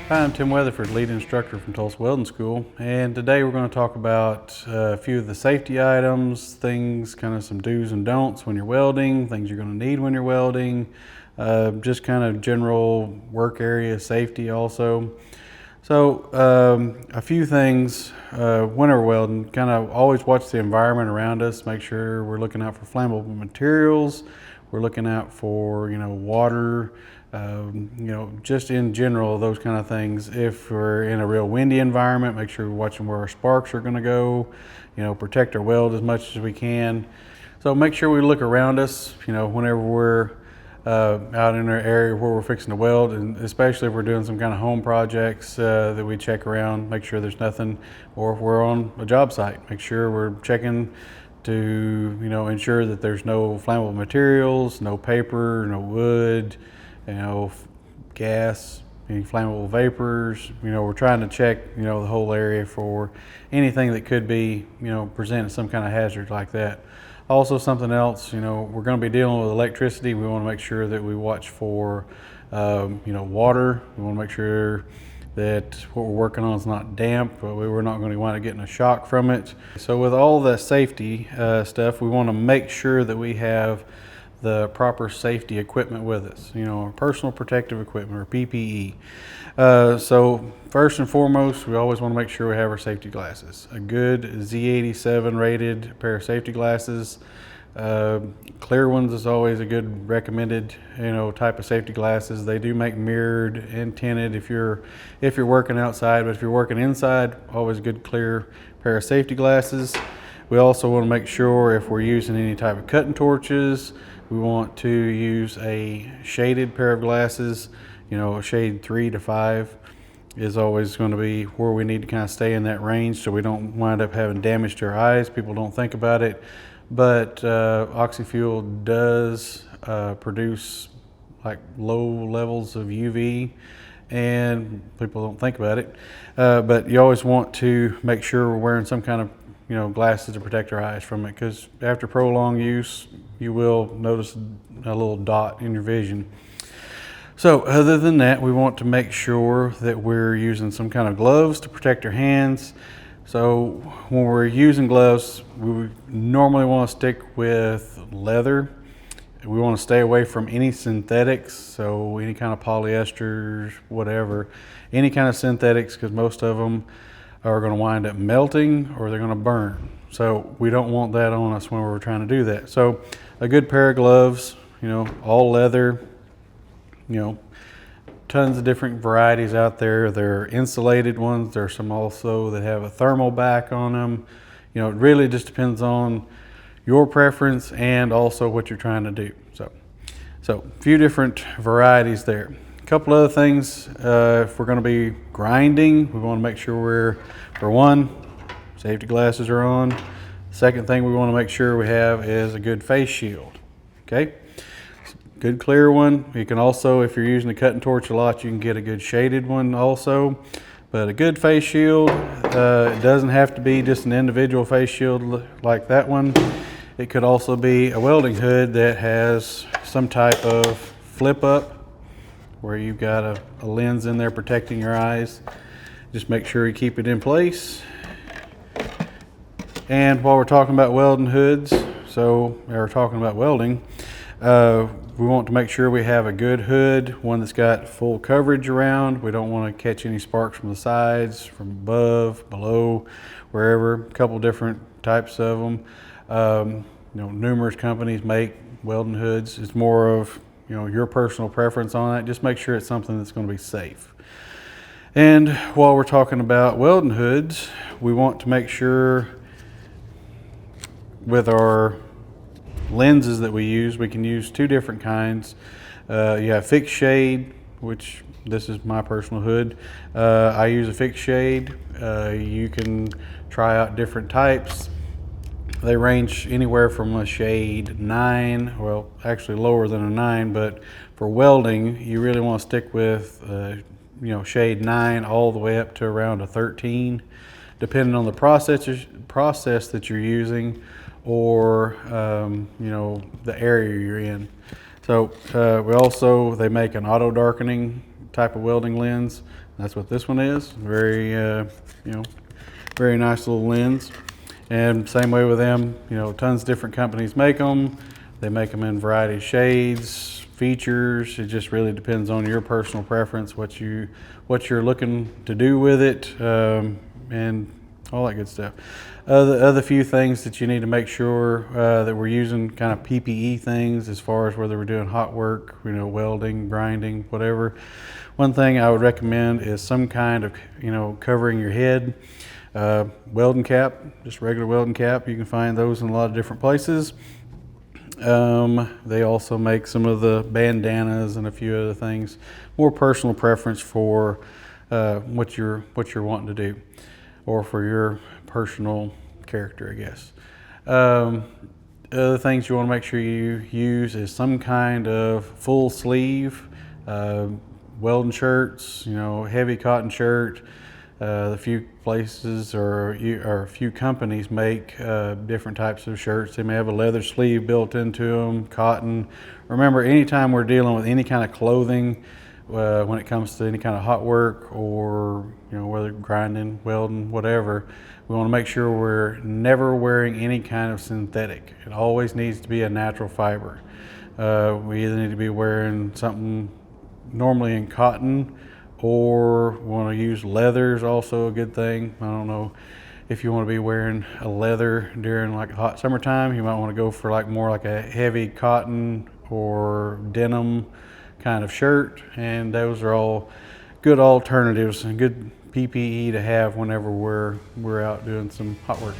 Hi, I'm Tim Weatherford, lead instructor from Tulsa Welding School, and today we're going to talk about a few of the safety items, things, kind of some do's and don'ts when you're welding, things you're going to need when you're welding, just kind of general work area safety also. So a few things when we're welding, kind of always watch the environment around us, make sure we're looking out for flammable materials, we're looking out for, water, just in general, those kind of things. If we're in a real windy environment, make sure we're watching where our sparks are going to go, protect our weld as much as we can. So make sure we look around us, whenever we're out in our area where we're fixing to weld, and especially if we're doing some kind of home projects, that we check around, make sure there's nothing, or if we're on a job site, make sure we're checking to ensure that there's no flammable materials, no paper, no wood, gas, any flammable vapors. We're trying to check the whole area for anything that could be presenting some kind of hazard like that. Also, something else, we're going to be dealing with electricity. We want to make sure that we watch for water. We want to make sure that what we're working on is not damp, but we're not going to wind up getting a shock from it. So with all the safety stuff, we want to make sure that we have the proper safety equipment with us, our personal protective equipment, or PPE. So first and foremost, we always want to make sure we have our safety glasses. A good Z87 rated pair of safety glasses. Clear ones is always a good recommended, type of safety glasses. They do make mirrored and tinted if you're working outside, but if you're working inside, always a good clear pair of safety glasses. We also want to make sure if we're using any type of cutting torches, we want to use a shaded pair of glasses. A shade 3 to 5 is always going to be where we need to kind of stay in that range so we don't wind up having damage to our eyes. People don't think about it, but oxyfuel does produce like low levels of UV, and people don't think about it. But you always want to make sure we're wearing some kind of glasses to protect our eyes from it, because after prolonged use, you will notice a little dot in your vision. So other than that, we want to make sure that we're using some kind of gloves to protect our hands. So when we're using gloves, we normally want to stick with leather. We want to stay away from any synthetics, so any kind of polyesters, whatever, any kind of synthetics, because most of them are going to wind up melting or they're going to burn. So we don't want that on us when we're trying to do that. So a good pair of gloves, all leather, tons of different varieties out there. There are insulated ones. There's some also that have a thermal back on them. It really just depends on your preference and also what you're trying to do. So a few different varieties there. A couple other things, if we're going to be grinding, we want to make sure for one, safety glasses are on. Second thing we want to make sure we have is a good face shield. Okay, good clear one. You can also, if you're using the cutting torch a lot, you can get a good shaded one also. But a good face shield, it doesn't have to be just an individual face shield like that one. It could also be a welding hood that has some type of flip up, where you've got a lens in there protecting your eyes. Just make sure you keep it in place. And while we're talking about welding hoods, we're talking about welding, we want to make sure we have a good hood, one that's got full coverage around. We don't want to catch any sparks from the sides, from above, below, wherever. A couple different types of them. Numerous companies make welding hoods. It's more of your personal preference on it. Just make sure it's something that's going to be safe. And while we're talking about welding hoods, we want to make sure with our lenses that we use, we can use two different kinds. You have fixed shade, which this is my personal hood. I use a fixed shade. You can try out different types. They range anywhere from a shade 9, well, actually lower than a 9, but for welding, you really want to stick with, shade 9 all the way up to around a 13, depending on the process that you're using, or, the area you're in. So they make an auto darkening type of welding lens. That's what this one is. Very, very nice little lens. And same way with them, tons of different companies make them. They make them in a variety of shades, features. It just really depends on your personal preference, what you're looking to do with it, and all that good stuff. Other few things that you need to make sure that we're using kind of PPE things as far as whether we're doing hot work, welding, grinding, whatever. One thing I would recommend is some kind of, covering your head. Welding cap, just regular welding cap. You can find those in a lot of different places. They also make some of the bandanas and a few other things. More personal preference for what you're wanting to do, or for your personal character, I guess. Other things you want to make sure you use is some kind of full sleeve welding shirts. Heavy cotton shirt. A few places or a few companies make different types of shirts. They may have a leather sleeve built into them, cotton. Remember, anytime we're dealing with any kind of clothing, when it comes to any kind of hot work or whether grinding, welding, whatever, we want to make sure we're never wearing any kind of synthetic. It always needs to be a natural fiber. We either need to be wearing something normally in cotton, or want to use leather is also a good thing. I don't know if you want to be wearing a leather during like hot summertime. You might want to go for more like a heavy cotton or denim kind of shirt, and those are all good alternatives and good PPE to have whenever we're out doing some hot work.